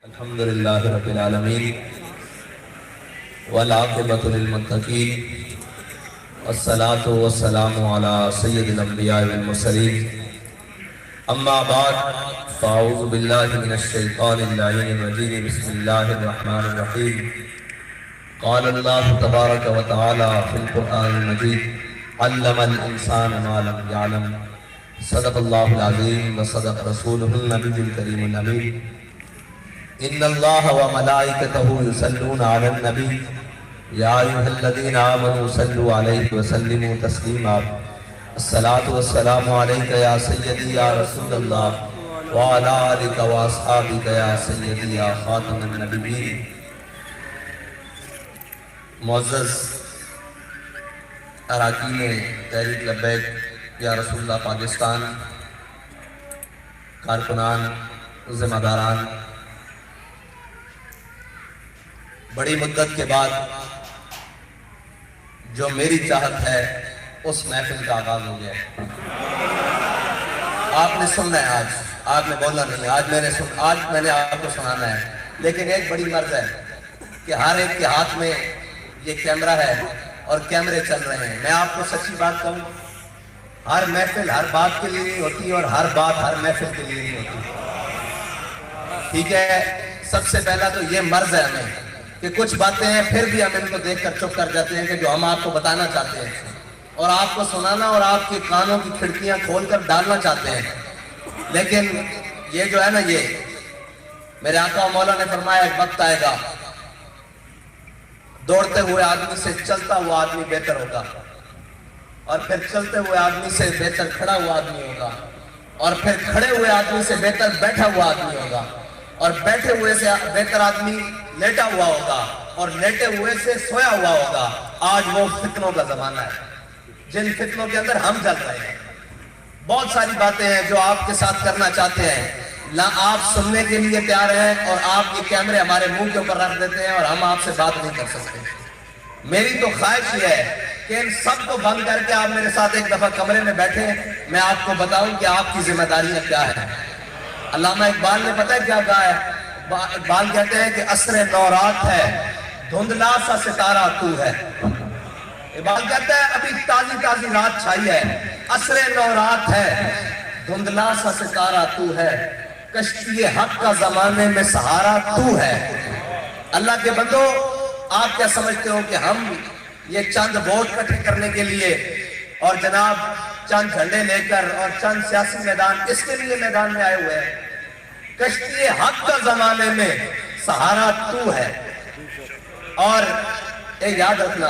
الحمدللہ رب العالمین والعاقبۃ للمتقین والصلاة والسلام علی سید الانبیاء والمرسلین اما بعد فاعوذ باللہ من الشیطان اللعین الرجیم بسم اللہ الرحمن الرحیم قال اللہ تبارک و تعالی فی القرآن المجید علم الانسان ما لم یعلم صدق اللہ العظیم وصدق رسولہ النبی الکریم الامین ان اللہ وملائکتہ یصلون علی النبی یا ایھا الذین آمنوا صلوا علیہ وسلموا تسلیما الصلاۃ والسلام علیک یا سیدی یا رسول اللہ وعلی آلک واصحابک یا سیدی یا خاتم النبیین۔ معزز اراکین تحریک لبیک یا رسول اللہ پاکستان، کارکنان، ذمہ داران، بڑی مدت کے بعد جو میری چاہت ہے اس محفل کا آغاز ہو گیا ہے۔ آپ نے سننا ہے، آج میں بولنا نہیں، آج میں نے آپ کو سنانا ہے، لیکن ایک بڑی مرض ہے کہ ہر ایک کے ہاتھ میں یہ کیمرہ ہے اور کیمرے چل رہے ہیں۔ میں آپ کو سچی بات کہوں، ہر محفل ہر بات کے لیے نہیں ہوتی اور ہر بات ہر محفل کے لیے نہیں ہوتی، ٹھیک ہے؟ سب سے پہلا تو یہ مرض ہے ہمیں کہ کچھ باتیں ہیں پھر بھی ہم ان کو دیکھ کر چپ کر جاتے ہیں کہ جو ہم آپ کو بتانا چاہتے ہیں اور آپ کو سنانا اور آپ کے کانوں کی کھڑکیاں کھول کر ڈالنا چاہتے ہیں، لیکن یہ جو ہے نا، یہ میرے آقا و مولا نے فرمایا ایک وقت آئے گا دوڑتے ہوئے آدمی سے چلتا ہوا آدمی بہتر ہوگا، اور پھر چلتے ہوئے آدمی سے بہتر کھڑا ہوا آدمی ہوگا، اور پھر کھڑے ہوئے آدمی سے بہتر بیٹھا ہوا آدمی ہوگا، اور بیٹھے ہوئے سے بہتر آدمی لیٹا ہوا ہوگا، اور لیٹے ہوئے سے سویا ہوا ہوگا۔ آج وہ فتنوں کا زمانہ ہے جن فتنوں کے اندر ہم چل رہے ہیں۔ بہت ساری باتیں ہیں جو آپ کے ساتھ کرنا چاہتے ہیں، آپ سننے کے لیے تیار ہیں اور آپ یہ کیمرے ہمارے منہ کے اوپر رکھ دیتے ہیں اور ہم آپ سے بات نہیں کر سکتے۔ میری تو خواہش یہ ہے کہ ان سب کو بند کر کے آپ میرے ساتھ ایک دفعہ کمرے میں بیٹھیں، میں آپ کو بتاؤں کہ آپ کی ذمہ داریاں کیا ہیں۔ علامہ اقبال نے پتہ ہے کیا کہا ہے؟ اقبال کہتے ہیں کہ عصر نو رات ہے، دھندلا سا ستارہ تو ہے۔ اقبال کہتا ہے ابھی تازی تازی رات چھائی ہے، عصر نو رات ہے، دھندلا سا ستارہ تو ہے، کشتی حق کا زمانے میں سہارا تو ہے۔ اللہ کے بندو، آپ کیا سمجھتے ہو کہ ہم یہ چند ووٹ اکٹھے کرنے کے لیے اور جناب چند جھنڈے لے کر اور چند سیاسی میدان اس کے لیے میدان میں آئے ہوئے ہیں؟ کشتی حق کا زمانے میں سہارا تو ہے۔ اور ایک یاد رکھنا،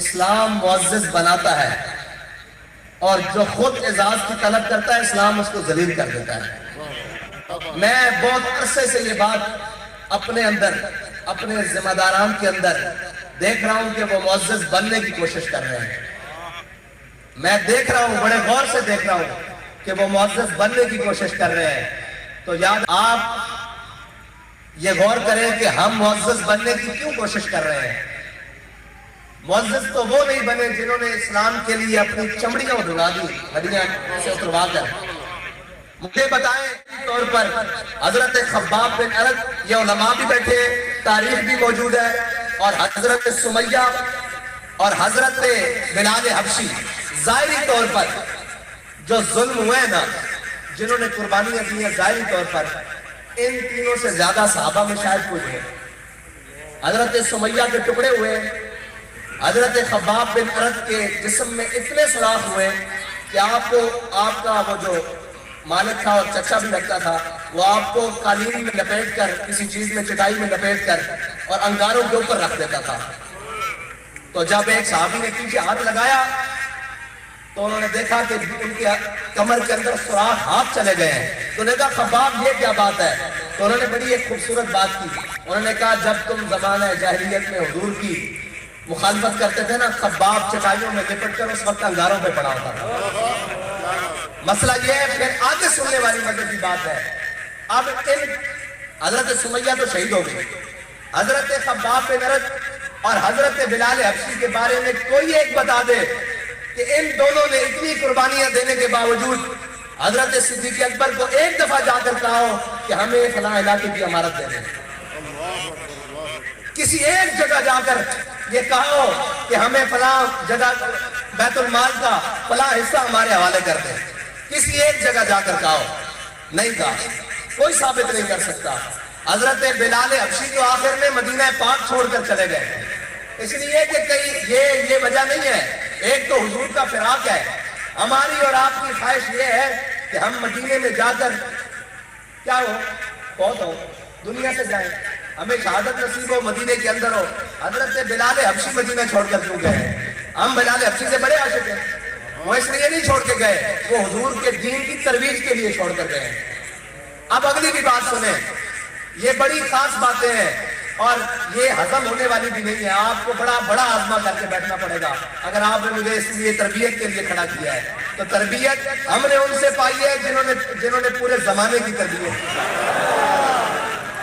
اسلام معزز بناتا ہے اور جو خود اعزاز کی طلب کرتا ہے اسلام اس کو ذلیل کر دیتا ہے۔ میں بہت عرصے سے یہ بات اپنے اندر، اپنے ذمہ داران کے اندر دیکھ رہا ہوں کہ وہ معزز بننے کی کوشش کر رہے ہیں۔ میں دیکھ رہا ہوں، بڑے غور سے دیکھ رہا ہوں کہ وہ معزز بننے کی کوشش کر رہے ہیں۔ تو یاد آپ یہ غور کریں کہ ہم معزز بننے کی کیوں کوشش کر رہے ہیں۔ معزز تو وہ نہیں بنے جنہوں نے اسلام کے لیے اپنی چمڑیاں اڑا دی، ہڈیاں سے اتروا کر۔ مجھے بتائیں طور پر حضرت خباب بن ارد، یہ علماء بھی بیٹھے، تاریخ بھی موجود ہے، اور حضرت سمیہ اور حضرت بلال حبشی، ظاہری طور پر جو ظلم ہوئے نا، جنہوں نے قربانیاں دی ہیں ظاہری طور پر، ان تینوں سے زیادہ صحابہ میں شاید کوئی ہے۔ حضرت سمیہ کے ٹکڑے ہوئے، حضرت خباب بن ارد کے جسم میں اتنے سوراخ ہوئے کہ آپ کا وہ جو مالک تھا اور چچا بھی لگتا تھا، وہ آپ کو قالین میں لپیٹ کر، کسی چیز میں چٹائی میں لپیٹ کر اور انگاروں کے اوپر رکھ دیتا تھا۔ تو جب ایک صحابی نے پیچھے ہاتھ لگایا تو انہوں نے دیکھا کہ ان کی کمر کے اندر سوراخ ہاتھ چلے گئے ہیں۔ تو نے کہا خباب یہ کیا بات ہے؟ تو انہوں نے بڑی ایک خوبصورت بات کی، انہوں نے کہا جب تم زمانہ جاہلیت میں حضور کی مخالفت کرتے تھے نا، خباب چٹائیوں میں لپٹ کر اس وقت انگاروں پہ پڑا ہوتا تھا۔ مسئلہ یہ ہے، پھر آگے سننے والی مزے کی بات ہے۔ اب حضرت سمیہ تو شہید ہو گئی، حضرت خباب بن ارد اور حضرت بلال حبشی کے بارے میں کوئی ایک بتا دے کہ ان دونوں نے اتنی قربانیاں دینے کے باوجود حضرت صدیق اکبر کو ایک دفعہ جا کر کہا ہو کہ ہمیں فلاں علاقے کی امارت دے دیں، کسی ایک جگہ جا کر یہ کہا ہو کہ ہمیں فلاں جگہ بیت المال کا فلاں حصہ ہمارے حوالے کر دیں، کسی ایک جگہ جا کر کہا ہو؟ نہیں کہا، کوئی ثابت نہیں کر سکتا۔ حضرت بلال حبشی تو آخر میں مدینہ پاک چھوڑ کر چلے گئے، اس لیے کہ کہیں یہ وجہ نہیں ہے، ایک تو حضور کا فراق ہے، ہماری اور آپ کی خواہش یہ ہے کہ ہم مدینے میں جا کر کیا ہو، بہت ہو، دنیا سے جائیں، ہمیں شہادت نصیب ہو، مدینے کے اندر ہو۔ حضرت بلال حبشی مدینہ چھوڑ کر کیوں گئے؟ ہم بلال حبشی سے بڑے عاشق ہیں، وہ اس لیے نہیں چھوڑ کے گئے، وہ حضور کے دین کی ترویج کے لیے چھوڑ کر گئے۔ اب اگلی بھی بات سنیں، یہ بڑی خاص باتیں ہیں اور یہ ہضم ہونے والی بھی نہیں ہے، آپ کو بڑا آزما کر کے بیٹھنا پڑے گا۔ اگر آپ نے مجھے اس لیے تربیت کے لیے کھڑا کیا ہے تو تربیت ہم نے ان سے پائی ہے جنہوں نے پورے زمانے کی تربیت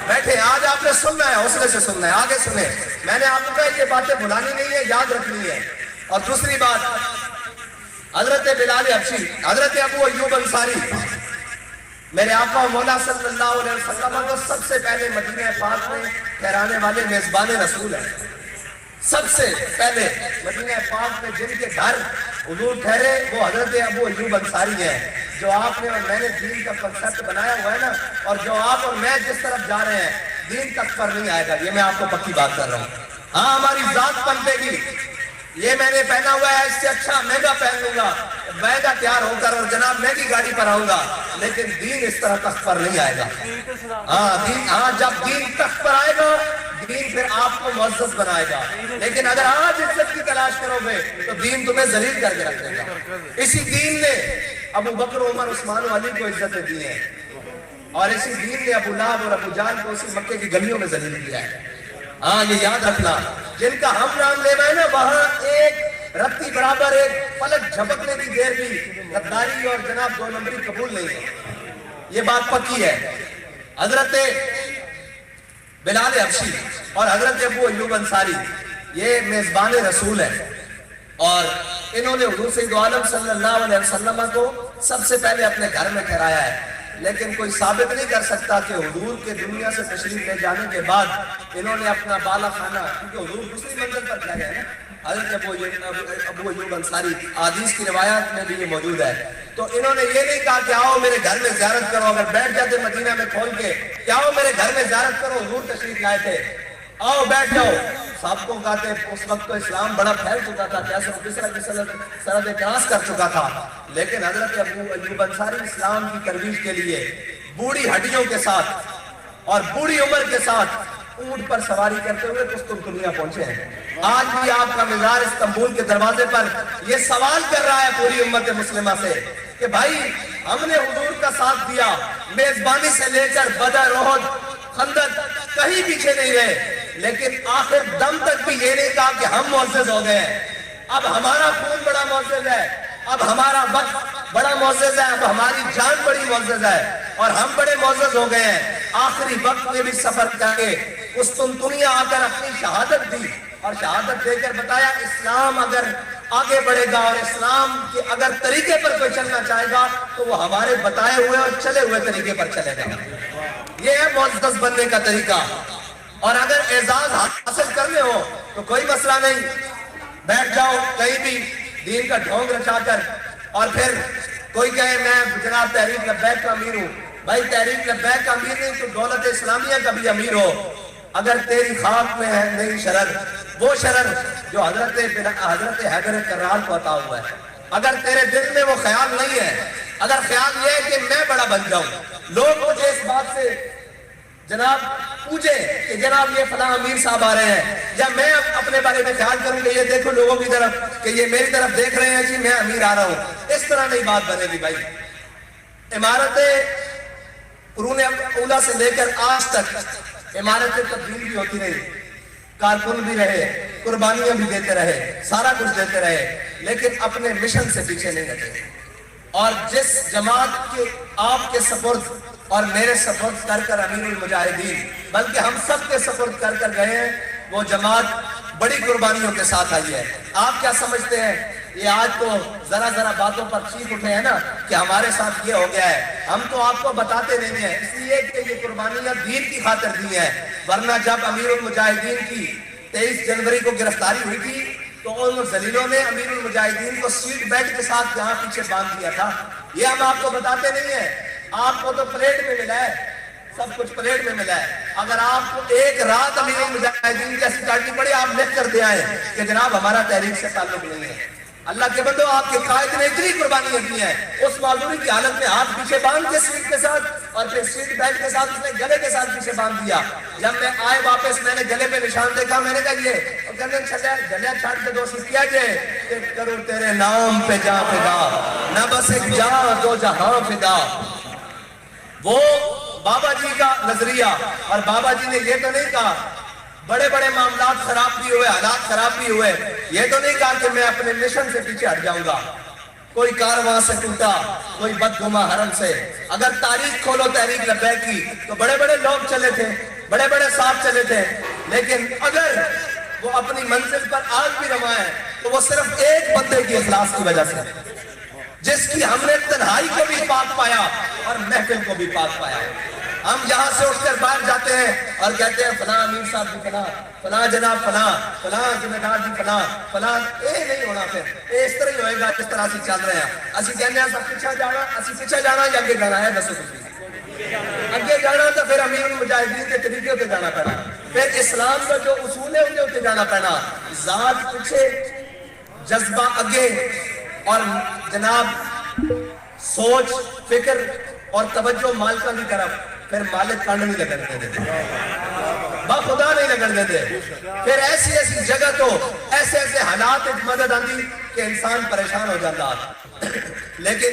بیٹھے۔ آج آپ نے سننا ہے، حوصلے سے سننا ہے، آگے سنیں۔ میں نے آپ کو کہا یہ باتیں بھلانی نہیں ہے، یاد رکھنی ہے۔ اور دوسری بات، حضرت بلال حبشی، حضرت ابو ایوب انصاری میرے آقا و مولا صلی اللہ علیہ وسلم کو سب سے پہلے مدینہ پاک میں ٹھہرانے والے میزبان رسول ہیں۔ سب سے پہلے مدینہ پاک میں جن کے گھر حضور ٹھہرے وہ حضرت ابو ایوب انصاری ہیں۔ جو آپ نے اور میں نے دین کا کنسپٹ بنایا ہوا ہے نا، اور جو آپ اور میں جس طرف جا رہے ہیں، دین تک پر نہیں آئے گا، یہ میں آپ کو پکی بات کر رہا ہوں۔ ہاں ہماری ذات پنپے گی، یہ میں نے پہنا ہوا ہے، اس سے اچھا مہنگا پہن لوں گا، مہنگا تیار ہو کر اور جناب مہنگی گاڑی پر آؤں گا، لیکن دین اس طرح تخت پر نہیں آئے گا۔ جب دین تخت پر آئے گا، دین پھر آپ کو معزز بنائے گا، لیکن اگر آج عزت کی تلاش کرو گے تو دین تمہیں ذلیل کر کے رکھے گا۔ اسی دین نے ابو بکر، عمر، عثمان و علی کو عزتیں دی ہیں، اور اسی دین نے ابو لہب اور ابو جہل کو اسی مکے کی گلیوں میں ذلیل کیا ہے۔ ہاں یہ یاد رکھنا، جن کا ہم نام لینا ہے نا، وہاں ایک رتی برابر ایک پلک جھپکنے کی دیر بھی غداری اور جناب دو نمبری قبول نہیں ہے، یہ بات پکی ہے۔ حضرت بلال حبشی اور حضرت ابو ایوب انصاری یہ میزبان رسول ہیں، اور انہوں نے حضور سید عالم صلی اللہ علیہ وسلم کو سب سے پہلے اپنے گھر میں ٹھہرایا ہے، لیکن کوئی ثابت نہیں کر سکتا کہ حضور کے دنیا سے تشریف لے جانے کے بعد انہوں نے اپنا بالا خانہ، کیونکہ حضور دوسری منزل پر چلا گیا ہے نا، حضرت ابو ایوب انصاری، حدیث کی روایات میں بھی یہ موجود ہے، تو انہوں نے یہ نہیں کہا کہ آؤ میرے گھر میں زیارت کرو، اگر بیٹھ جاتے مدینہ میں کھول کے کہ آؤ میرے گھر میں زیارت کرو، حضور تشریف لائے تھے، آؤ بیٹھ جاؤ۔ صاحب کو کہتے اس وقت تو اسلام بڑا پھیل چکا تھا، کیسا سرحد کراس کر چکا تھا، لیکن حضرت ابو ایوب انصاری اسلام کی ترویج کے لیے بوڑھی ہڈیوں کے ساتھ اور بوڑھی عمر کے ساتھ اونٹ پر سواری کرتے ہوئے قسطنطنیہ پہنچے ہیں۔ آج بھی آپ کا مزار استنبول کے دروازے پر یہ سوال کر رہا ہے پوری امت مسلمہ سے کہ بھائی ہم نے حضور کا ساتھ دیا، میزبانی سے لے کر بدر، احد، خندق کہیں پیچھے نہیں رہے، لیکن آخر دم تک بھی یہ نہیں کہا کہ ہم معزز ہو گئے ہیں، اب ہمارا خون بڑا معزز ہے، اب ہمارا وقت بڑا معزز ہے، اب ہماری جان بڑی معزز ہے اور ہم بڑے معزز ہو گئے ہیں۔ آخری وقت میں بھی سفر کر کے قسطنطنیہ آ کر اپنی شہادت دی، اور شہادت دے کر بتایا اسلام اگر آگے بڑھے گا اور اسلام کے اگر طریقے پر کوئی چلنا چاہے گا تو وہ ہمارے بتائے ہوئے اور چلے ہوئے طریقے پر چلے گا۔ یہ ہے معزز بننے کا طریقہ، اور اگر اعزاز حاصل کرنے ہو تو کوئی مسئلہ نہیں، بیٹھ جاؤ کہیں بھی دین کا ڈھونگ رچا کر، اور پھر کوئی کہے میں جناب تحریک لبیک کا امیر ہوں، بھائی تحریک لبیک کا امیر نہیں تو دولت اسلامیہ کا بھی امیر ہو، اگر تیری خاک میں ہے نہیں شرر وہ شرر جو حضرت حیدر کرار کو عطا ہوا ہے، اگر تیرے دل میں وہ خیال نہیں ہے، اگر خیال یہ ہے کہ میں بڑا بن جاؤں، لوگ مجھے اس بات سے جناب پوچھے کہ جناب یہ فلاں امیر صاحب آ رہے ہیں، یا میں اپنے بارے میں خیال کروں کہ یہ دیکھو لوگوں کی طرف کہ یہ میری طرف دیکھ رہے ہیں جی میں امیر آ رہا ہوں، اس طرح نہیں بات بنے گی بھائی۔ عمارتیں قرون اولیٰ سے لے کر آج تک عمارتیں تبدیل بھی ہوتی رہی، کارکن بھی رہے، قربانیاں بھی دیتے رہے، سارا کچھ دیتے رہے، لیکن اپنے مشن سے پیچھے نہیں ہٹے۔ اور جس جماعت کے آپ کے سپرد اور میرے سپرد کر کر امیر المجاہدین، بلکہ ہم سب کے سپرد کر کر گئے ہیں، وہ جماعت بڑی قربانیوں کے ساتھ آئی ہے۔ آپ کیا سمجھتے ہیں یہ آج تو ذرا ذرا باتوں پر چیخ اٹھے ہیں نا کہ ہمارے ساتھ یہ ہو گیا ہے، ہم تو آپ کو بتاتے نہیں ہیں اس لیے کہ یہ قربانیاں دین کی خاطر دی ہیں، ورنہ جب امیر المجاہدین کی 23 جنوری کو گرفتاری ہوئی تھی تو ان ذلیلوں نے امیر المجاہدین کو سیٹ بیلٹ کے ساتھ یہاں پیچھے باندھ دیا تھا، یہ ہم آپ کو بتاتے نہیں ہیں، آپ کو تو پلیٹ میں ملا ہے، سب کچھ پلیٹ میں ملا ہے۔ اگر آپ کو ایک رات امیر المجاہدین کی سیکورٹی پڑی آپ لکھ کر دے آئے کہ جناب ہمارا تحریک سے تعلق نہیں ہے۔ اللہ کے بندو آپ کے قائد نے اتنی قربانیاں کی ہیں، اس معذوری کی حالت میں ہاتھ پیچھے باندھ کے سیٹ کے ساتھ اور پھر سیٹ بیلٹ کے ساتھ اس نے گلے کے ساتھ پیچھے باندھ دیا۔ جب میں آئے واپس میں نے گلے پہ نشان دیکھا، میں نے کہا یہ اور کہنے چلے گلے چھاڑ کے دو سیٹ کیا جائے کہ کرو تیرے نام پہ جا فدا، نہ بس ایک جا دو جہاں فدا۔ وہ بابا جی کا نظریہ، اور بابا جی نے یہ تو نہیں کہا بڑے بڑے معاملات خراب بھی ہوئے، حالات خراب بھی ہوئے، یہ تو نہیں کہا کہ میں اپنے مشن سے پیچھے ہٹ جاؤں گا، کوئی کارواں سے ٹوٹا، کوئی بدگما حرم سے۔ اگر تاریخ کھولو تحریک لبیک کی تو بڑے بڑے لوگ چلے تھے، بڑے بڑے صاحب چلے تھے، لیکن اگر وہ اپنی منزل پر آج بھی رواں ہے تو وہ صرف ایک بندے کی اخلاص کی وجہ سے، جس کی ہم نے تنہائی کو بھی پاک پایا اور محفل کو بھی پاک پایا۔ ہم یہاں سے اٹھ کر باہر جاتے ہیں اور کہتے ہیں فلاں امیر صاحب جی فلاں، فلاں جناب فلاں، فلاں ذمہ دار جی فلاں، فلاں، اے نہیں ہونا پھر اس طرح ہی ہوئے گا جس طرح سے چل رہے ہیں۔ اسی کہنے ہیں سب پیچھے جانا یا آگے جانا ہے، دسو اگے جانا تو پھر امیر المجاہدین کے طریقے پہ جانا پڑا، پھر اسلام کا جو اصول ہے ان کے اتنے جانا پڑا، ذات پیچھے جذبہ اگے، اور جناب سوچ فکر اور توجہ مالکوں کی طرف، پھر مالک کانڈ نہیں لگن دیتے، خدا نہیں لگن دیتے، پھر ایسی ایسی جگہ تو ایسے ایسے حالات ایک مدد آتی کہ انسان پریشان ہو جاتا۔ لیکن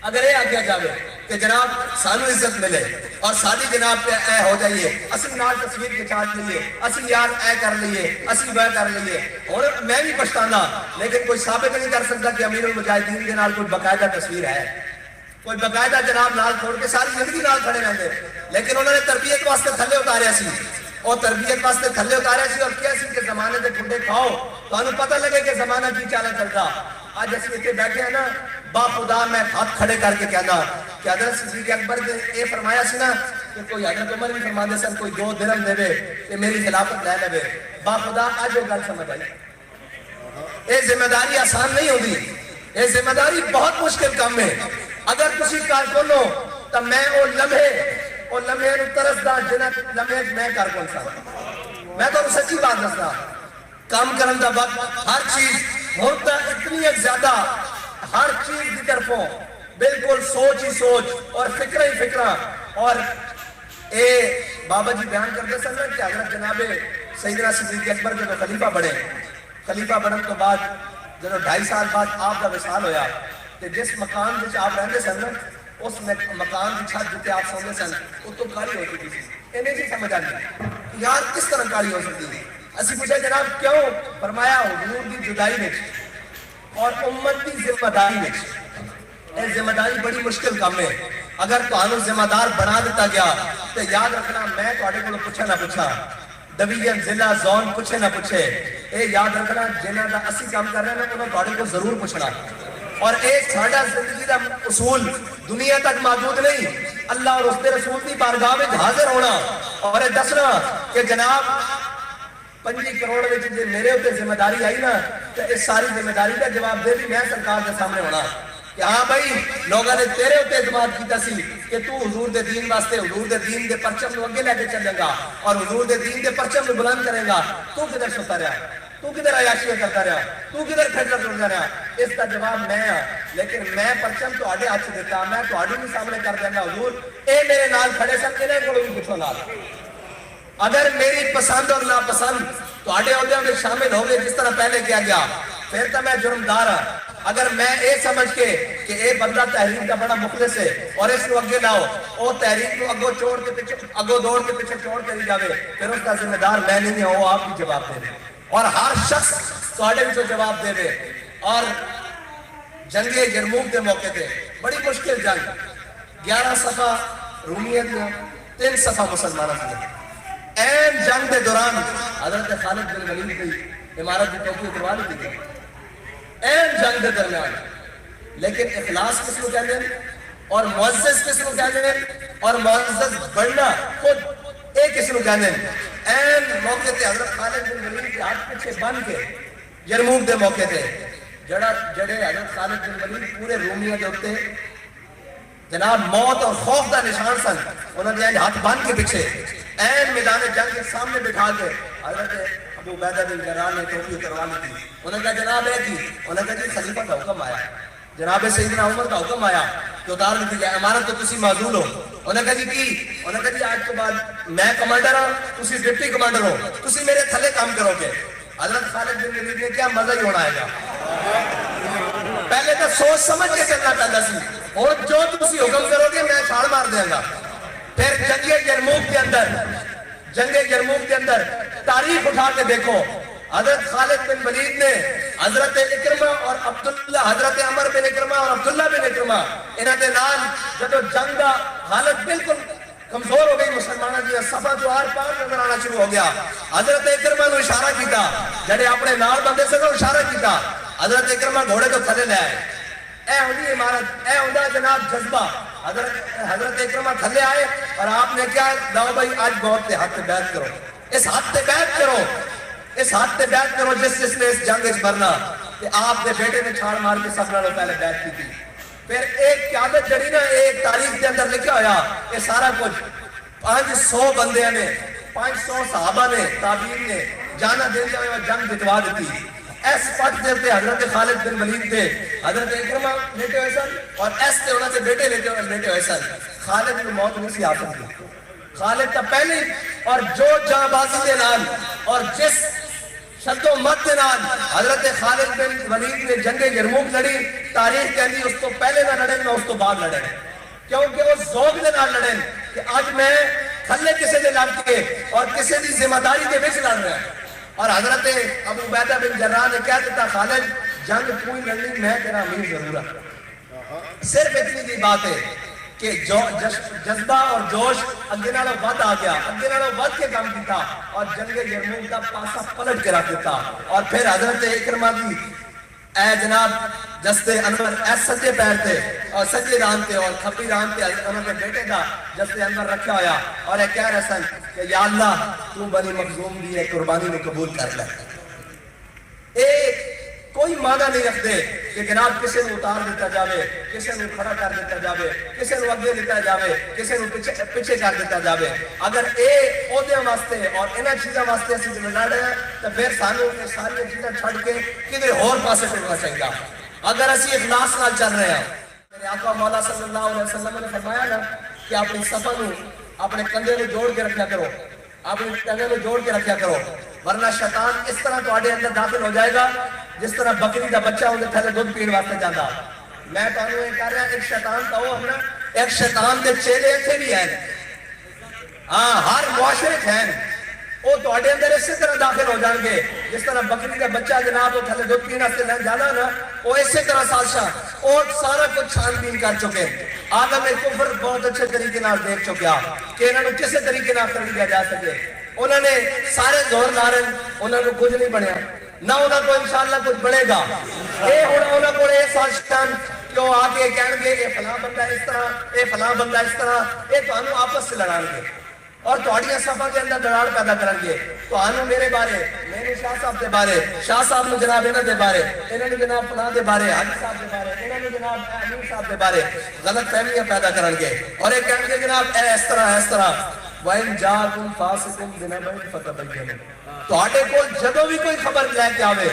اگر یہ آگیا جاوے کہ جناب سانو عزت ملے اور ساری جناب پہ اے ہو جائیے، اسی نال تصویر کے چاٹ لیے، اسی یار اے کر لیے، اسی وہ کر لیے، اور میں بھی پچھتانا، لیکن کوئی ثابت نہیں کر سکتا کہ امیر المجاہدین کے نال کوئی باقاعدہ تصویر ہے، کوئی باقاعدہ جناب نال چھوڑ کے ساری زندگی نال کھڑے رہتے، لیکن انہوں نے تربیت واسطے تھلے اتاریا سی، اور تربیت واسطے تھلے اتاریا سی اور کیا سی کہ زمانے دے ٹھنڈے کھاؤ تو انہوں پتہ لگے کہ زمانہ کی چالا چلتا۔ آج اسی اتنے بیٹھے ہیں نا، با خدا میں ہاتھ کھڑے کر کے کہنا کہ حضرت صدیق اکبر نے یہ فرمایا سی نا کہ کوئی حضرت عمر بھی فرما دے سن کوئی 2 درہم دے کہ میری خلافت لے لے، با خدا آج وہ گل سمجھ آئی۔ یہ ذمہ داری آسان نہیں ہوتی، یہ ذمہ داری بہت مشکل کام ہے۔ اگر تسی کارکن ہو تو میں وہ لمحے ترس دا جنہ لمحے میں کارکن سا، میں تو سچی بات دستا، کام کرن دا وقت ہر چیز ہوتا اتنی ایک زیادہ، ہر چیز کی طرفوں بالکل سوچ ہی سوچ اور فکرہ ہی فکرہ۔ اور اے بابا جی بیان کرتے سن کہ حضرت جناب سیدنا صدیق اکبر جب خلیفہ بڑھے، خلیفہ بڑھن تو بعد جب 2.5 سال بعد آپ کا وصال ہویا کہ جس مکان جس آپ رہتے سن اس مکان کی چھت جتے آپ سوندے سن وہ تو کالی ہو چکی تھی، انہیں جی سمجھ آئی یار کس طرح کالی ہو سکتی تھی۔ اسی پوچھا جناب کیوں؟ فرمایا حضور کی جدائی میں اور امت کی ذمہ داری میں، یہ ذمہ داری بڑی مشکل کام ہے۔ اگر تو ذمہ دار بنا دیتا گیا تو یاد رکھنا میں تھوڑے کو پوچھا نہ پوچھا، ڈویژن ضلع زون پوچھے نہ پوچھے، اے یاد رکھنا جنہاں دا اسی کام کر رہے ہیں انہوں تھوڑے کو ضرور پوچھنا۔ اور ایک ساڑھا زندگی دا اصول دنیا تک موجود نہیں، اللہ اور اس کے رسول کی بارگاہ میں حاضر ہونا اور دسنا کہ جناب 5 کروڑ میں جی میرے ہوتے ذمہ داری آئی نا تو اس ساری ذمہ داری کا جواب دے بھی میں سرکار کے سامنے ہونا کہ ہاں بھائی لوگوں نے تیرے ہوتے اعتماد کیتا سی، کہ تو حضور دے دین واسطے حضور دے دین دے پرچم نو اگے لے کے چلے گا اور حضور دے دین دے پرچم نو بلند کرے گا، تو کدھر ستا رہا، تو کدھر عیاشیاں کرتا رہا، تو کدھر کھڑا ٹرتا رہا؟ اس کا جواب میں ہاں، لیکن میں پرچم تواڈے ہاتھ دیتا، میں تواڈے بھی سامنے کر دینا حضور اے میرے نال کھڑے سن، انہاں کولوں بھی پوچھو نال۔ اگر میری پسند اور ناپسند تواڈے عہدیاں میں شامل ہو گئے جس طرح پہلے کیا گیا، پھر تو میں جرمدار ہاں۔ اگر میں اے سمجھ کے کہ اے بندہ تحریک کا بڑا مخلص ہے اور اس کو اگے لاؤ، او تحریک کو اگو چھوڑ کے پیچھے اگو دوڑ کے پیچھے چھوڑ کے نہیں جاوے، پھر اس کا ذمہ دار میں نہیں ہوں، آپ بھی جواب دے دیں اور ہر شخص تواڈے وچوں جواب دے دے۔ اور جنگ یرموک کے موقع تے بڑی مشکل جنگ، 11 صفحہ رومیت میں 3 صفحہ مسلمانوں سے، این جنگ دے دوران حضرت خالد بن ولید کی عمارت کی ٹوپی اتروا لی تھی، این جنگ دے درمیان، لیکن اخلاص کس کو کہتے ہیں اور معزز کس کو کہتے ہیں اور معزز بڑھنا خود ایک کس کو کہتے ہیں۔ این موقع تے حضرت خالد بن ولید کے ہاتھ پیچھے بن کے یرموک دے موقع تے جڑے حضرت خالد بن ولید پورے رومیہ دے ہوتے جناب موت اور خوف دا نشان سن، انہوں نے ہاتھ باندھ کے پیچھے این میدان جنگ کے سامنے بٹھا کے حضرت ابو عبیدہ بن جراح نے ٹوپی اتروا لی تھی۔ انہوں نے کہا جناب ہے جی، انہوں نے کہا جی خلیفہ کا حکم آیا، جناب سیدنا عمر کا حکم آیا کہ اتار لی تھی امانت تو تسی معذول ہو۔ انہوں نے کہا جی کی؟ انہوں نے کہا جی آج کے بعد میں کمانڈر ہوں، تسی ڈپٹی کمانڈر ہو، تسی میرے تھلے کام کرو گے۔ حضرت خالد بن ولید نے کیا مزہ ہی ہونا ہے گا، پہلے تو سوچ سمجھ کے چلنا پہندا سی، اور جو تسی حکم کرو گے میں چھاڑ مار دیا گا۔ پھر جنگ یرموک کے اندر تاریخ اٹھا کے دیکھو، حضرت خالد بن ولید نے حضرت اکرمہ اور عبداللہ، حضرت عمر بن اکرمہ اور عبداللہ بن اکرمہ، انہاں دے نال جدو جنگ دا حالت بالکل کمزور ہو گئی مسلمانوں کی، صفحہ جو آر پار نظر آنا شروع ہو گیا، حضرت اکرمہ نے اشارہ کیتا، جڑے اپنے نال بندے سے اشارہ کیتا، حضرت اکرمہ گھوڑے کو تھلے لے آئے، اے ہوندی عمارت، اے ہوندا جناب جذبہ، حضرت اکرمہ تھلے آئے اور آپ نے کیا لاؤ بھائی آج بہت تے ہاتھ بیعت کرو، اس ہاتھ تے بیعت کرو، اس ہاتھ تے بیعت کرو جس نے اس جنگ اس مرنا، کہ آپ نے بیٹے نے چھاڑ مار کے سب نالوں پہلے بیعت کی تھی۔ پھر ایک قیادت جڑی نا ایک تاریخ کے اندر لکھا ہویا، یہ سارا کچھ 500 بندے نے 500 صحابہ نے تابعین نے جانا دے دیا ہوئے جنگ جتوا دیتی۔ ایس پٹ دیتے حضرت خالد بن ولید تھے، حضرت اکرمہ لیٹے ہوئے سن اور ایس تے انہوں سے بیٹے لیٹے ہوئے سن۔ خالد کی موت نہیں سی آ سکتی، خالد تا پہلی اور جو جاں بازی دے نال اور جس شد و مت دے نال حضرت خالد بن ولید نے جنگ یرموک لڑی، تاریخ کہندی اس تو پہلے نہ لڑے نہ اس تو بعد لڑے، کیونکہ وہ ذوق دے نال لڑے کہ آج میں تھلے کسے دے لڑ کے اور کسے دی ذمہ داری دے وچ لڑ رہا ہے۔ اور حضرت ابو عبیدہ بن جراح نے کہہ دیتا خالد جنگ کوئی لڑنی میں تیرا امیر ضرور ہے۔ صرف اتنی دی بات ہے کہ جذبہ اور جوش اگے نالوں ود آ گیا، اگے نالوں ود کے کام کیتا اور جنگ یرموک کا پاسا پلٹ کے رکھ دیتا۔ اور پھر حضرت اکرمہ کی اے جناب جستے انور اے سجے پیر تھے اور سجے ران تھے اور کھپی ران تھے، انہوں نے بیٹے کا جستے انور رکھا ہویا اور ایک کہہ رہے سن کہ یا اللہ تو بنی مخزوم دی ہے قربانی میں قبول کر لے۔ کوئی معنی نہیں رکھتے کہ جناب کسے نو اتار دیتا جاوے، کسے نو کھڑا کر دیتا جاوے، کسے نو اگے دیتا جاوے، کسے نو پیچھے کر دیتا جاوے۔ اگر عہدیاں واسطے اور انہاں چیزاں واسطے اسی جنہیں لڑ رہے ہیں تو پھر سانوں یہ ساری چیزاں چھڑ کے کدھر اور پاسے پھرنا چاہیے۔ اگر اسی اخلاص نال چل رہے ہیں، میرے آقا مولا صلی اللہ علیہ وسلم نے فرمایا نا کہ اپنی صفحہ نو اپنے کندھے نو جوڑ کے رکھیا کرو، اپنے کندھے نو جوڑ کے رکھیا کرو، ورنہ شیطان اس طرح تواڈے اندر داخل ہو جائے گا جس طرح بکری دا بچہ اندر تھلے دودھ پین واسطے جاتا۔ میں تانوں یہ کہہ رہا ایک شیطان تو وہ ہے، ایک شیطان دے چیلے اتنے بھی ہیں، ہاں ہر معاشرے ہیں، وہ تواڈے اندر اسی طرح داخل ہو جان گے جس طرح بکری دا بچہ جناب وہ تھلے دودھ پین واسطے لے جانا نا، وہ اسی طرح سازشاں اور سارا کچھ چھان بین کر چکے۔ عالم کفر بہت اچھے طریقے نال دیکھ چکیا کہ انہوں نے کسے طریقے نال خریدا جا سکے۔ انہوں نے سارے زور لارن، انہوں نے کچھ نہیں بنیا، نہ انہوں کو انشاءاللہ کچھ بڑھے گا۔ انہوں کو یہ سازشان کہ وہ آگے کہیں گے یہ فلاں بندہ اس طرح، یہ فلاں بندہ اس طرح، یہ تو آپس سے لڑان گے۔ اور تھوڑی سفا کے اندر دراڑ پیدا کریں گے تو آنو میرے بارے میرے شاہ صاحب دے بارے شاہ صاحب نے جناب انہوں دے بارے انہوں نے جناب فلاں دے بارے حاجی صاحب دے بارے انہوں نے جناب امیر صاحب دے بارے غلط فہمیاں پیدا کریں گے اور ایک کہیں گے جناب اے اس طرح وَإِن جَاءَكُمْ فَاسِقٌ بِنَبَإٍ فَتَبَيَّنُوا تواڈے کول جدوں بھی کوئی خبر لے کے آوے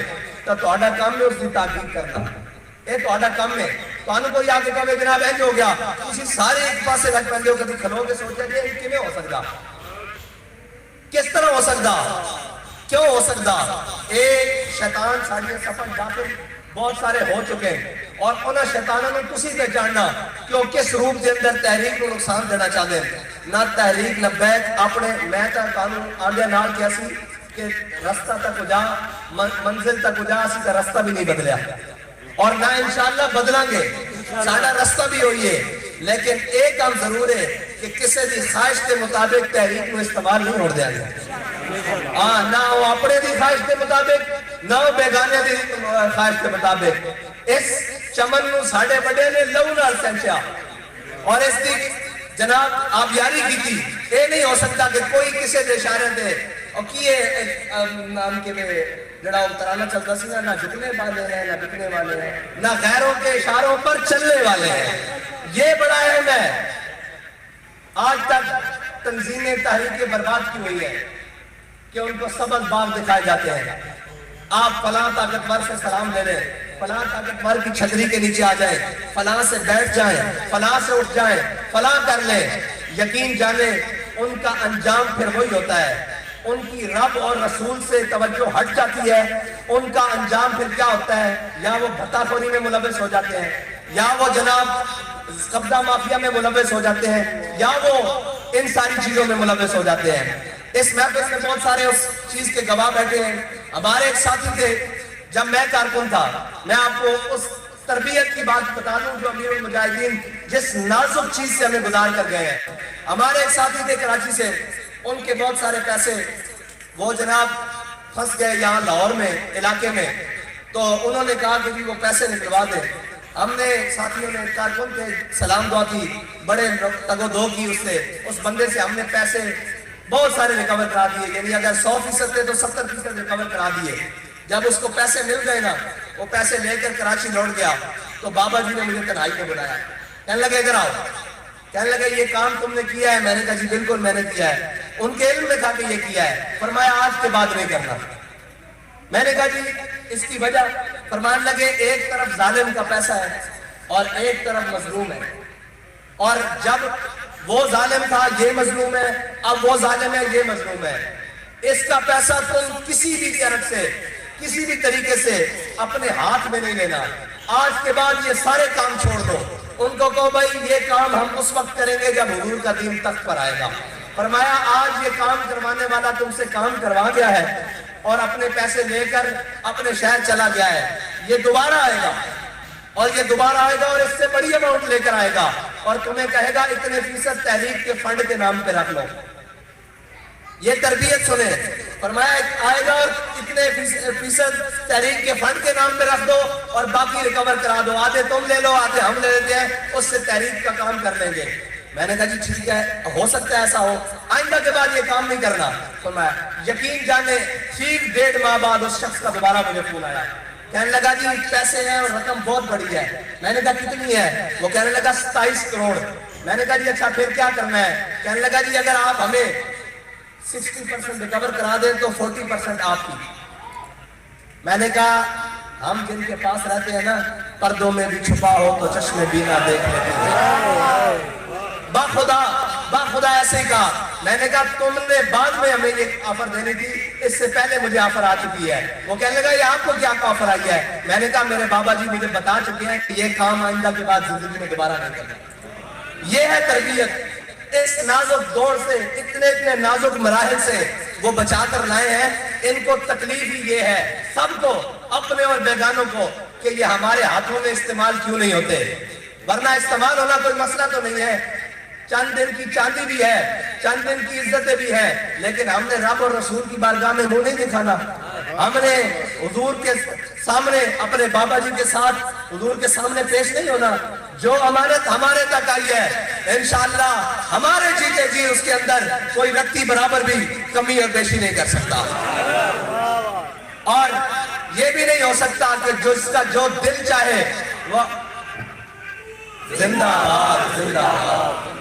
تو تہاڈا کام ہے اس کی تحقیق کرنا یہ تہاڈا کام ہے تانوں کوئی آ کے کہے جناب انج ہو گیا تسی سارے ایک پاسے لگ پیندے ہو کبھی کھلو کے سوچے کہ یہ کیویں ہو سکدا کس طرح ہو سکدا کیوں ہو سکدا ایک شیطان ساڈے سفر داخل بہت سارے ہو چکے ہیں اور انہاں شیطانوں نے تسی تے جاننا کہ وہ کس روپ دے اندر تحریک کو نقصان دینا چاہتے ہیں نہ تحریک لبیک اپنے میں تا قانون آگے نال کیا سی کہ رستہ تک جا منزل تک جا اسی کا رستہ بھی نہیں بدلیا اور نہ انشاءاللہ بدلاں گے ساڈا رستہ بھی ہوئی ہے لیکن ایک کام ضرور ہے کہ کسی بھی خواہش کے مطابق تحریک کو استعمال نہیں ہو دیا گیا نہ وہ اپنے دی خواہش کے مطابق نہ وہ بیگانے دی خواہش کے مطابق اس چمن نو ساڑھے بڑے نے لہو نال سینچیا اور اس دی جناب آبیاری کی تھی یہ نہیں ہو سکتا کہ کوئی کسی دے اشارے دے اور کیے نام کے میں جڑا اترانا چلتا سی نہ جھکنے والے ہیں نہ بکنے والے ہیں نہ غیروں کے اشاروں پر چلنے والے ہیں یہ بڑا اہم ہے آج تک تنظیمیں تحریک برباد کی ہوئی ہے کہ ان کو سبز باغ دکھائے جاتے ہیں آپ فلاں طاقتور سے سلام لے رہے ہیں فلاں طاقتور کی چھتری کے نیچے آ جائیں فلاں سے بیٹھ جائیں فلاں سے اٹھ جائیں فلاں کر لیں یقین جانیں ان کا انجام پھر وہی ہوتا ہے ان کی رب اور رسول سے توجہ ہٹ جاتی ہے ان کا انجام پھر کیا ہوتا ہے یا وہ بھتہ خوری میں ملوث ہو جاتے ہیں یا وہ جناب قبضہ مافیا میں ملوث ہو جاتے ہیں یا وہ ان ساری چیزوں میں ملوث ہو جاتے ہیں اس محفل میں بہت سارے اس چیز کے گواہ بیٹھے ہیں ہمارے ایک ساتھی تھے جب میں کارکن تھا میں آپ کو اس تربیت کی بات بتا دوں جو امیر المجاہدین جس نازک چیز سے ہمیں گزار کر گئے ہیں ہمارے ایک ساتھی تھے کراچی سے ان کے بہت سارے پیسے وہ جناب پھنس گئے یہاں لاہور میں علاقے میں تو انہوں نے کہا کہ وہ پیسے نکلوا دیں ہم نے ساتھیوں نے کارکن کے سلام دعا کی بڑے تگ و دو کی اس سے اس بندے سے ہم نے پیسے بہت سارے ریکور کرا دیے یعنی اگر 100% تھے تو 70% ریکور کرا دیے جب اس کو پیسے مل گئے نا وہ پیسے لے کر کراچی لوٹ گیا تو بابا جی نے مجھے تنہائی میں بلایا کہنے لگے ادھر آؤ کہنے لگے یہ کام تم نے کیا ہے میں نے کہا جی بالکل میں نے کیا ہے ان کے علم میں تھا کہ یہ کیا ہے فرمایا آج کے بعد نہیں کرنا میں نے کہا جی اس کی وجہ فرمان لگے ایک طرف ظالم کا پیسہ ہے اور ایک طرف مظلوم ہے اور جب وہ ظالم تھا یہ مظلوم ہے اب وہ ظالم ہے یہ مظلوم ہے اس کا پیسہ تم کسی بھی طرف سے کسی بھی طریقے سے اپنے ہاتھ میں نہیں لینا آج کے بعد یہ سارے کام چھوڑ دو ان کو کہو بھائی یہ کام ہم اس وقت کریں گے جب حضور کا دین تخت پر آئے گا فرمایا آج یہ کام کروانے والا تم سے کام کروا گیا ہے اور اپنے پیسے لے کر اپنے شہر چلا گیا ہے یہ دوبارہ آئے گا اور یہ دوبارہ آئے گا اور اس سے بڑی اماؤنٹ لے کر آئے گا اور تمہیں کہے گا اتنے فیصد تحریک کے فنڈ کے نام پہ رکھ لو یہ تربیت سنیں فرمایا آئے گا اور اتنے فیصد تحریک کے فنڈ کے نام پہ رکھ دو اور باقی ریکور کرا دو آدھے تم لے لو آدھے ہم لے لیتے ہیں اس سے تحریک کا کام کر لیں گے میں نے کہا جی ٹھیک ہے ہو سکتا ہے ایسا ہو آئندہ کے بعد یہ کام نہیں کرنا فرمایا یقین جانے ٹھیک 1.5 ماہ بعد اس شخص کا دوبارہ مجھے فون آیا کہنے لگا جی پیسے ہیں اور رقم بہت بڑی ہے میں نے کہا کتنی ہے وہ کہنے لگا 27 کروڑ میں نے کہا جی اچھا پھر کیا کرنا ہے کہنے لگا جی اگر آپ ہمیں 60% ریکور کرا دیں تو 40% آپ کی میں نے کہا ہم جن کے پاس رہتے ہیں نا پردوں میں بھی چھپا ہو تو چشمے بینا دیکھ لیتے ہیں باخدا ایسے ہی کہا میں نے کہا تم نے بعد میں ہمیں یہ آفر دینی تھی اس سے پہلے مجھے آفر آ چکی ہے وہ کہنے لگا یہ آپ کو کیا آفر آئی ہے میں نے کہا میرے بابا جی مجھے بتا چکے ہیں کہ یہ کام آئندہ کے بعد زندگی میں دوبارہ نہیں کرنا یہ ہے تربیت اس نازک دور سے اتنے نازک مراحل سے وہ بچا کر لائے ہیں ان کو تکلیف ہی یہ ہے سب کو اپنے اور بیگانوں کو کہ یہ ہمارے ہاتھوں میں استعمال کیوں نہیں ہوتے ورنہ استعمال ہونا کوئی مسئلہ تو نہیں ہے چند دن کی چاندی بھی ہے چند دن کی عزتیں بھی ہیں لیکن ہم نے رب اور رسول کی بارگاہ میں منہ نہیں دکھانا ہم نے حضور کے سامنے اپنے بابا جی کے ساتھ حضور کے سامنے پیش نہیں ہونا. جو امانت ہمارے تک آئی ہے انشاءاللہ ہمارے جیتے جی اس کے اندر کوئی رتی برابر بھی کمی اور بیشی نہیں کر سکتا. اور یہ بھی نہیں ہو سکتا کہ جس کا جو دل چاہے وہ زندہ باد زندہ باد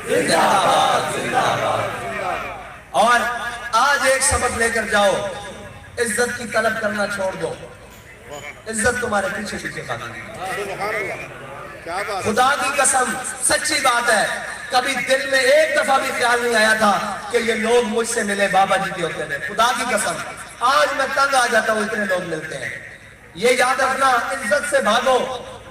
زندہ باد زندہ باد. اور آج ایک سبق لے کر جاؤ, عزت کی طلب کرنا چھوڑ دو. عزت تمہارے پیچھے پیچھے کھانا. خدا کی قسم سچی بات ہے, کبھی دل میں ایک دفعہ بھی خیال نہیں آیا تھا کہ یہ لوگ مجھ سے ملے بابا جی کے ہوتے ہیں. خدا کی قسم آج میں تنگ آ جاتا ہوں اتنے لوگ ملتے ہیں. یہ یاد رکھنا, عزت سے بھاگو,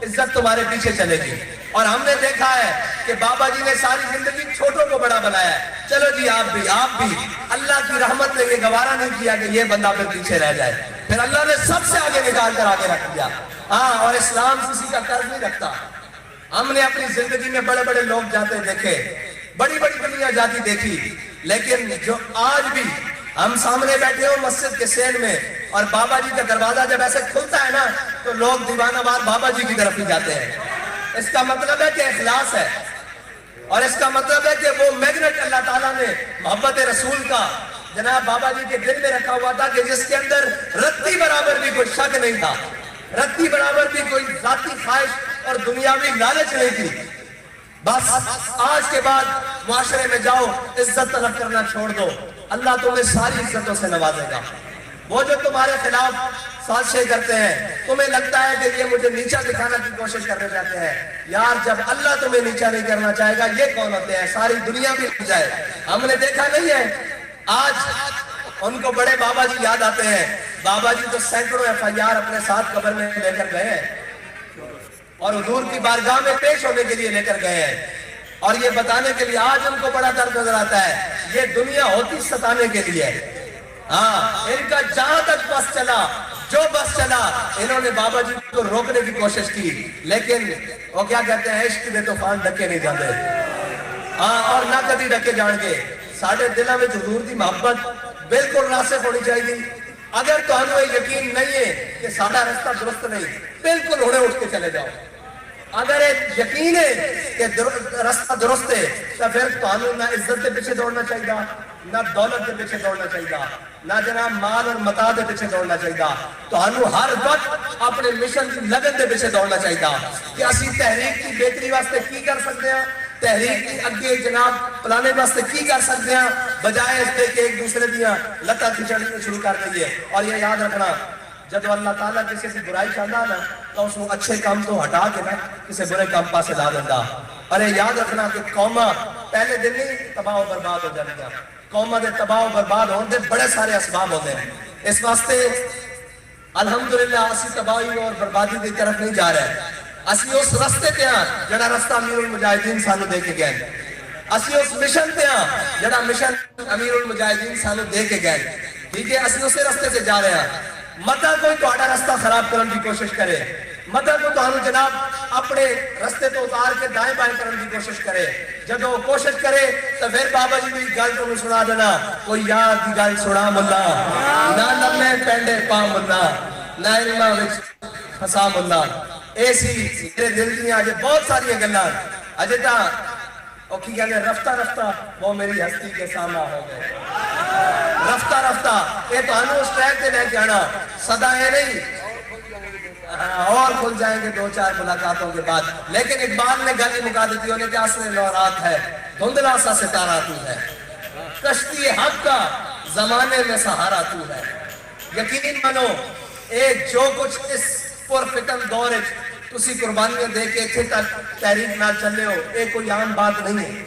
عزت تمہارے پیچھے چلے گی. اور ہم نے دیکھا ہے کہ بابا جی نے ساری زندگی چھوٹوں کو بڑا بنایا ہے. چلو جی آپ بھی اللہ کی رحمت نے یہ گوارا نہیں کیا کہ یہ بندہ پھر پیچھے رہ جائے. پھر اللہ نے سب سے آگے نکال کر آگے رکھ دیا. ہاں, اور اسلام کسی کا قرض نہیں رکھتا. ہم نے اپنی زندگی میں بڑے بڑے لوگ جاتے دیکھے, بڑی بڑی دنیا جاتی دیکھی, لیکن جو آج بھی ہم سامنے بیٹھے ہو مسجد کے سین میں اور بابا جی کا دروازہ جب ایسے کھلتا ہے نا تو لوگ دیوانہ وار بابا جی کی طرف ہی جاتے ہیں. اس کا مطلب ہے کہ اخلاص ہے, اور اس کا مطلب ہے کہ وہ میگنٹ اللہ تعالیٰ نے محبت رسول کا جناب بابا جی کے دل میں رکھا ہوا تھا کہ جس کے اندر رتی برابر بھی کوئی شک نہیں تھا, رتی برابر بھی کوئی ذاتی خواہش اور دنیاوی لالچ نہیں تھی. بس آج کے بعد معاشرے میں جاؤ, عزت طلب کرنا چھوڑ دو, اللہ تمہیں ساری عزتوں سے نوازے گا. وہ جو تمہارے خلاف سازشیں کرتے ہیں, تمہیں لگتا ہے کہ یہ مجھے نیچا دکھانے کی کوشش کرنے جاتے ہیں, یار جب اللہ تمہیں نیچا نہیں کرنا چاہے گا یہ کون ہوتے ہیں, ساری دنیا بھی ہو جائے. ہم نے دیکھا نہیں ہے آج ان کو بڑے بابا جی یاد آتے ہیں. بابا جی تو سینکڑوں FIR اپنے ساتھ قبر میں لے کر گئے ہیں اور حضور کی بارگاہ میں پیش ہونے کے لیے لے کر گئے ہیں, اور یہ بتانے کے لیے آج ان کو بڑا درد نظر آتا ہے یہ دنیا ہوتی ستانے کے لیے. ہاں, ان کا جہاں تک بس چلا, جو بس چلا, انہوں نے بابا جی کو روکنے کی کوشش کی, لیکن وہ کیا کہتے ہیں, عشق دے طوفان ڈکے نہیں جاتے. ہاں, اور نہ کبھی ڈکے جان گے. ساڑھے دلوں میں حضور دی محبت بالکل راسخ ہونی چاہیے. اگر تو ہمیں یقین نہیں ہے کہ ساڑھا رستہ درست نہیں, بالکل ہونے اٹھ کے چلے جاؤ. اگر ایک یقین ہے کہ رستہ درست ہے تو پھر تو نہ عزت کے پیچھے دوڑنا چاہیے, نہ دولت کے پیچھے دوڑنا چاہیے, نہ جناب مال اور متاع کے پیچھے دوڑنا چاہیے. تو ہر وقت اپنے مشن کی لگن کے پیچھے دوڑنا چاہیے کہ اسی تحریک کی بہتری واسطے کی کر سکتے ہیں, تحریک کی اگے جناب پلانے واسطے کی کر سکتے ہیں, بجائے اس کے ایک دوسرے دیا لتا کھچڑی شروع کر دیں. اور یہ یاد رکھنا, جب اللہ تعالیٰ کسی سے برائی چاہتا نا تو اس کو اچھے کام تو ہٹا کے نا کسی برے کام پاسے لا دیتا. ارے یاد رکھنا کہ قوما پہلے دن نہیں تباہ و برباد ہو جانے گا. قوما دے تباہ و برباد ہونے دے بڑے سارے اسباب ہوتے ہیں. اس واسطے الحمدللہ اسی تباہی اور بربادی کی طرف نہیں جا رہے. اسی اس رستے پہ ہاں جڑا رستہ امیر المجاہدین سانو دے کے گئے. اسی اس مشن پہ ہاں جڑا مشن امیر المجاہدین سانو دے کے گئے. ٹھیک ہے, اسی اسی رستے سے جا رہے ہیں. متا کوئی تہاڈا رستہ خراب کرنے کی کوشش کرے, متا کو تہانوں جناب اپنے رستے تو اتار کے دائیں بائیں کرنے کی کوشش کرے. جب وہ کوشش کرے تو پھر بابا جی کی گل تو سنا دینا, کوئی یار کی گل سنا ملا, نہ لمے پینڈے پا ملا, نہ علماں وچ پھسا ملا. ایسی میرے دل دیاں اجے بہت ساری گلاں اجے تا او کی کہندے رفتہ رفتہ وہ میری ہستی کے سامنے ہو گئے. رفتہ رفتہ یہ تہانوں اس ٹریک پہ لے کے آنا, صدا ہے نہیں اور کھل جائیں گے دو چار ملاقاتوں کے بعد. لیکن اقبال نے گل مکا دیتی ہونے کہ عصر نورات ہے, دھندلا سا ستارہ تو ہے, کشتی حق کا زمانے میں سہارا تو ہے. یقین مانو ایک جو کچھ اس پرفتن دور تسی قربانیاں دے کے اتنے تک تحریک نہ چلے ہو, یہ کوئی عام بات نہیں ہے.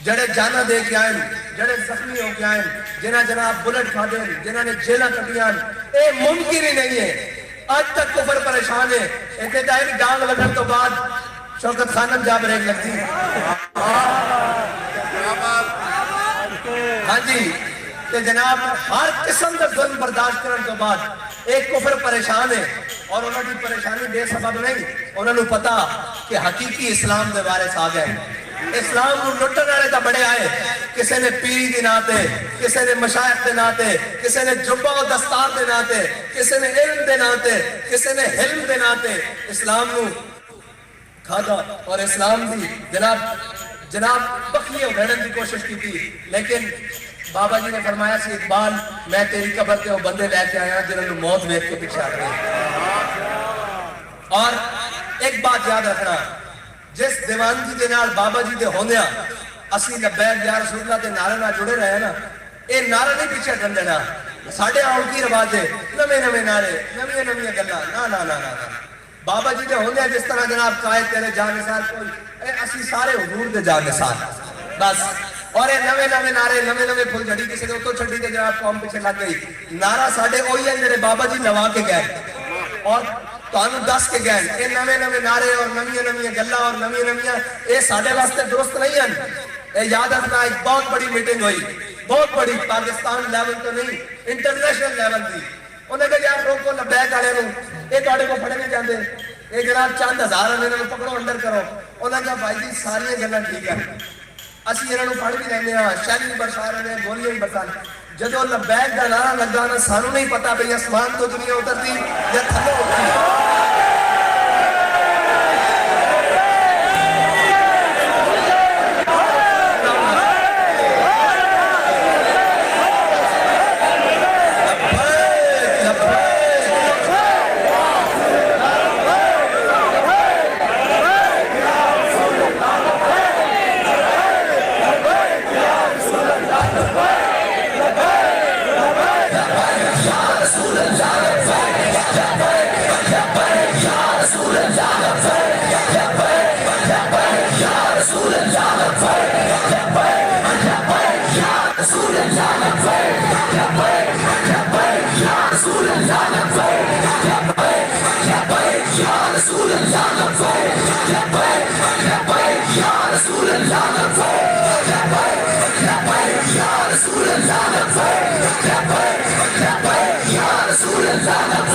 جڑے جانا دے کے آئیں, جڑے زخمی ہو کے آئیں, جنہ جناب بلٹ کھا دیں, جنہ نے جیلہ کٹیاں, اے ممکن ہی نہیں ہے. آج تک کفر پریشان ہے. ایک دائری ڈانگ لگن تو بعد شوکت خانم جا بریک لگتی. ہاں جی, کہ جناب ہر قسم کا ظلم برداشت کرنے تو بعد ایک کفر پریشان ہے, اور انہوں کی پریشانی بے سبب نہیں. انہوں نے پتا کہ حقیقی اسلام دے بارے آ گئے. اسلام کو لٹن والے تو بڑے آئے, کسی نے پیری کے ناتے، کسی نے مشائخ کے ناتے، کسی نے جبہ و دستار کے ناتے، کسی نے علم کے ناتے، کسی نے حلم کے ناتے اسلام نو کھادا اور اسلام دی جناب بکریاں بھیڑن کی کوشش کی تھی. لیکن بابا جی نے فرمایا سی اقبال میں تیری قبر تے وہ بندے لے کے آیا جنہوں نے موت دیکھ کے پیچھے آ گئے. اور ایک بات یاد رکھنا، جس دیوانگی دے نال بابا جی دے ہوندیا اسی لبیک یا رسول اللہ دے نعرے نال جڑے رہے نا، اے نعرہ نہیں پیچھے ہٹن دینا. ساڈے آن کی رواج ہے نویں نویں نعرے نویں نویں گلاں نا نا نا نا بابا جی دے ہوندیا جس طرح جناب قائد تیرے جان نثار کوئی اے اسی سارے حضور دے جان نثار بس. اور اے نویں نویں نعرے نویں نویں پھل جھڑی کسی نے اتوں چھڈی تے جناب قوم پیچھے لگ گئی. نعرہ ساڈے وہی ہیں جڑے بابا جی لوا کے گئے اور تانوں دس کے گئے. اے نویں نویں نعرے اور نویں نویں گلاں اور نویں نویں اے ساڈے واسطے درست نہیں ہیں. اے یاد رکھنا ایک بہت بڑی میٹنگ ہوئی، بہت بڑی، پاکستان لیول تو نہیں انٹرنیشنل لیول دی. انہیں کہا یار روکو لبیک والے نوں یہ تہاڈے کو پھڑے نہیں جاندے، یہ جناب چند ہزار انہوں نے پکڑو اندر کرو. انہوں نے کہا بھائی جی ساری گلاں ٹھیک ہے اسی انہوں نے پڑھ بھی لینے ہاں شہر بھی برسا رہے ہیں گولیاں بھی برسا. جدو لبیک کا نعرہ لگا نا سانوں نہیں پتا بھئی آسمان تو دنیا اترتی یا تھلے اترتی. Ya Rasul Allah